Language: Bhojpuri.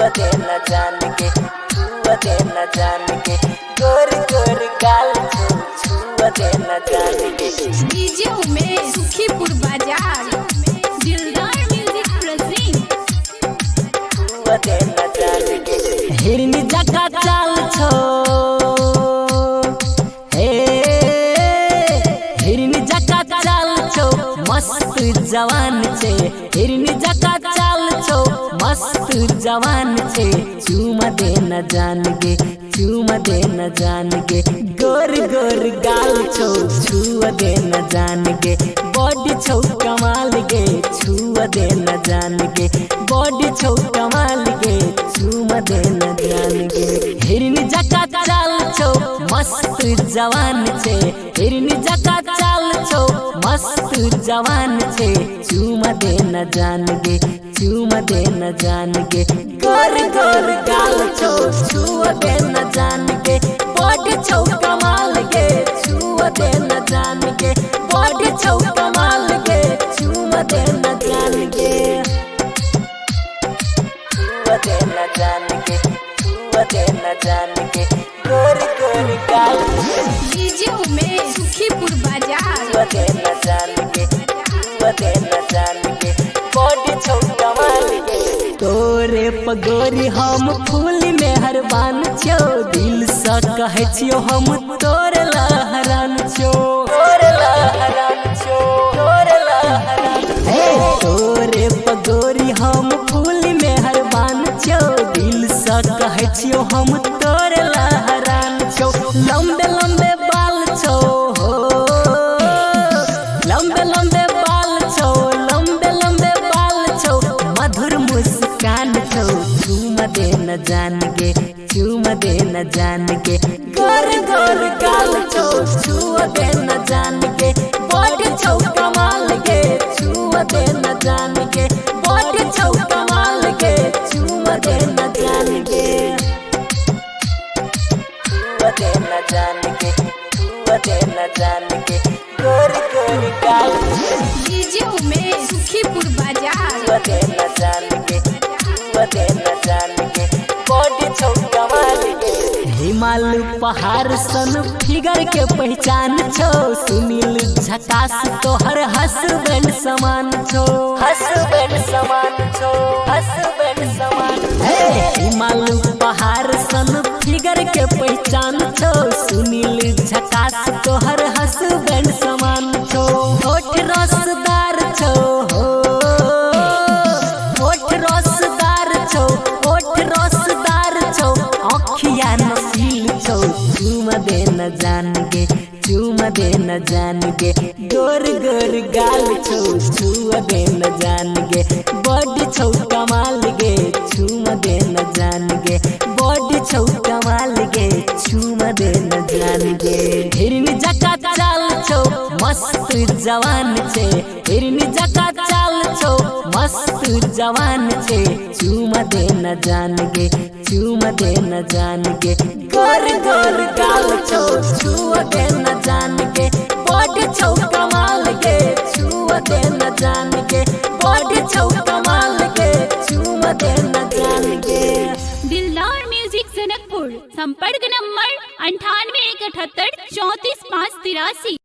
छुआ दे न जान के, छुआ दे न जान के, गोर गोर गाल छुआ दे न जान के। डीजे उमेश सुखीपुर बाजार, दिलदार म्यूजिक प्रेजेंट। छुआ दे न जान के, हिरनी जका चाल छो, हे हिरनी जका चाल छो, मस्त जवान छे, हिरनी जका चाल छो, मस्त जवान छे। चुमा दे न जान गे, चुमा दे न जान गे, गोर गोर गाल छो, छुआ दे न जान गे, बॉडी छो कमाल गे, छुआ दे न जान गे, बॉडी छो कमाल गे, चुमा दे न जान गे। हिरनी जका चाल छो, मस्त जवान छे, हिरनी जका चाल छो, मस्त जवान छे। चुमा दे न जान गे, चुमा दे न जान गे, गोर गोर गाल छो, छुआ दे न जान गे, बॉडी छो कमाल गे, छुआ दे न जान गे, बॉडी छो कमाल गे, छुआ दे न जान गे, छुआ दे न जान गे, छुआ दे न जान गे, गोर गोर गाल डीजे उमेश सुखीपुर बाजार, छुआ दे न जान गे, छुआ दे न जान गे, बॉडी छो कमाल गे। तोरे पगोरी हम फूल में हरबान छो, दिल से कहे छियो हम तोरे लहरान छो, तोरे लहरान छो, तोरे लहरान। हे तोरे पगोरी हम फूल में हरबान छो, दिल से कहे छियो हम तोरे लहरान छो। लंबे लंबे बाल छो हो, लंबे लंबे बाल छो, लंबे लंबे बाल छो, मधुर मुस्कान छो। चुमा दे न जान गे, चुमा दे न जान गे, गोर गोर गाल छो, छुआ दे न जान गे, बॉडी छो कमाल गे, छुआ दे न जान गे, बॉडी छो कमाल गे, चुमा दे न जान गे, छुआ दे न जान गे, छुआ दे न जान गे, गोर गोर गाल डीजे उमेश सुखीपुर बाजार, छुआ दे न जान गे, छुआ दे न जान गे, बॉडी छो कमाल गे। हिमालय पहाड़ सन फिगर के पहचान छो, सुनील झकास तोहर हसबैंड समान छो, हसबैंड समान छो, हसबैंड समान। हे हिमालय पहाड़ सन फिगर के पहचान छो, सुनील झकास तोहर हसबैंड समान छो। होठ रसदार छो हो, होठ रसदार छो, होठ रसदार छो, आँखिया नसील छो। चुमा दे न जान गे, चुमा दे न जान गे, गोर गोर गाल छो, छुआ दे न जान गे, बॉडी छो कमाल गे, चुमा दे न जान गे, बॉडी छो कमाल गे, चुमा दे न जान गे। हिरनी जका चाल छो, मस्त जवान छे, हिरनी जका चाल छो, मस्त जवान छे। चुमा दे न जान गे, चुमा दे न जान गे, गोर गोर गाल छो, छुआ दे न जान गे, बॉडी छो कमाल गे, छुआ दे न जान गे, बॉडी छो कमाल गे, चुमा दे न जान गे। दिलदार म्यूजिक जनकपुर, संपर्क नंबर 98 178 34 5 83।